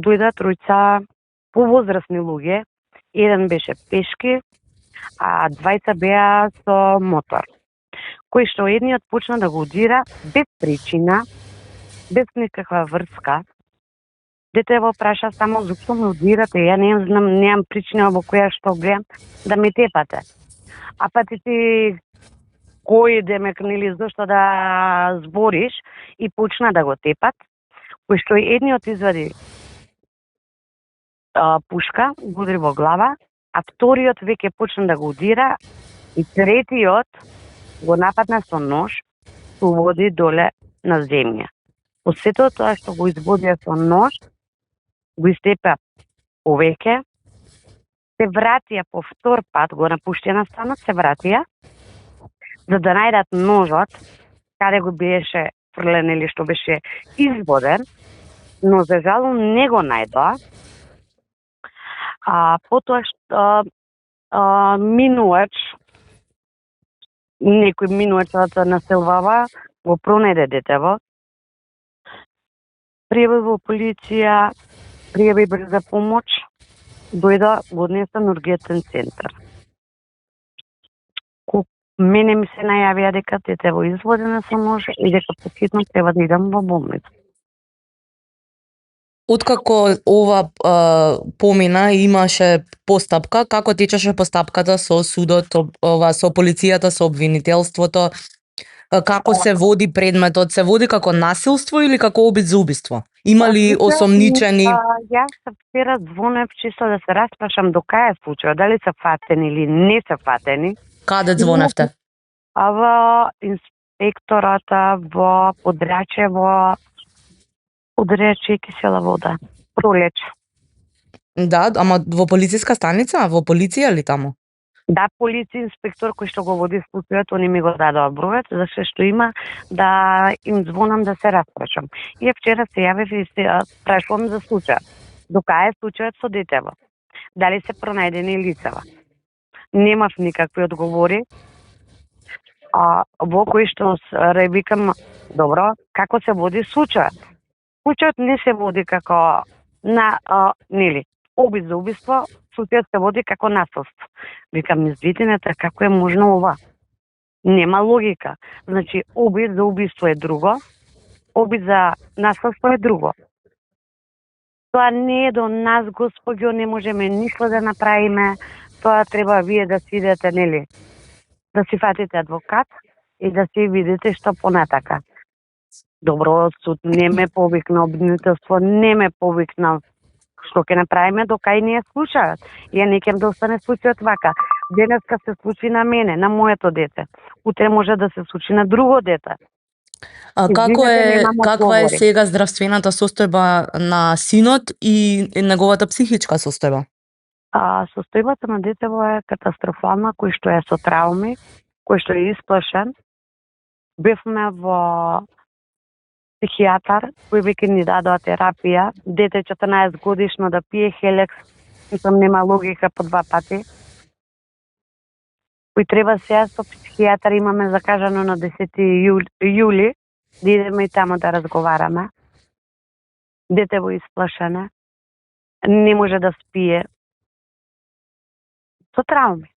дојдоа тројца повозрасни луѓе, еден беше пешки, а двајца беа со мотор, кој што едниот почна да го удира без причина, без никаква врска. Детево праша само зошто ме удирате, ја не знам, немам причина во која што гледам да ме тепате. А па ти кој демек, нели, зошто да збориш, и почна да го тепат, кој што едниот извади пушка, го удри во глава, а вториот веќе почна да го удира и третиот го нападна со нож, го води доле на земја. По сето тоа што го избодија со нож, го истепа повеќе, се вратија по втор пат, го напуштија станот, се вратија, за да најдат ножот, каде го беше фрлен или што беше избоден, но за жал не го најдоа. Потоа што минувач, некој минувачот населвава, го пронајде детево, пријави во полиција, пријави брза помош, дојда го однесе на ургентен центар. Мене ми се најавија дека детево изводено со нож и дека похитно треба да идам во болница. Откако ова помина, имаше постапка, како течеше постапката со судот, со полицијата, со обвинителството, како се води предметот, се води како насилство или како обид за убиство? Има ли осомничени? Јас вчера звонев чисто да се распрашам до кај е случајот, дали се фатени или не се фатени. Каде звоневте? Во инспектората во Подраче, Подраче и Кисела вода. Пролеч. Да, ама во полициска станица, во полиција ли таму? Да, полиција инспектор кој што го води случајот, они ми го дадоа бројот, за се што има да им звонам да се распрашам. И вчера се јавив и се прашувам за случајот. До кај е случајот со детево? Дали се пронајдени лицева? Немав никакви одговори. Во кој што викам, добро, како се води случајот? Случајот не се води како нели, обид за убиство, случајот се води како насилство. Викам, извидинете, како е можно ова? Нема логика. Значи, обид за убиство е друго, обид за насилство е друго. Тоа не е до нас, господјо, не можеме ништо да направиме. Тоа треба вие да си идете, нели, да си фатите адвокат и да си видите што понатака. Добро, суд не ме повикна, обвинителство не ме повикна. Што ќе направиме до кај не е случајот? Ја не ќе да остане случајот вака. Денеска се случи на мене, на моето дете. Утре може да се случи на друго дете. Каква е сега здравствената состојба на синот и неговата психичка состојба? Состојбата на детево е катастрофална, кој што е со трауми, кој што е исплашен. Бевме во психијатар, кој веќе ни дадоа терапија. Дете 14 годишно да пие хелекс, мислам нема логика по 2 пати. Кој треба сега со психијатар, имаме закажано на 10 јули, да идеме и тамо да разговараме. Детево исплашено, не може да спие. Со трауми.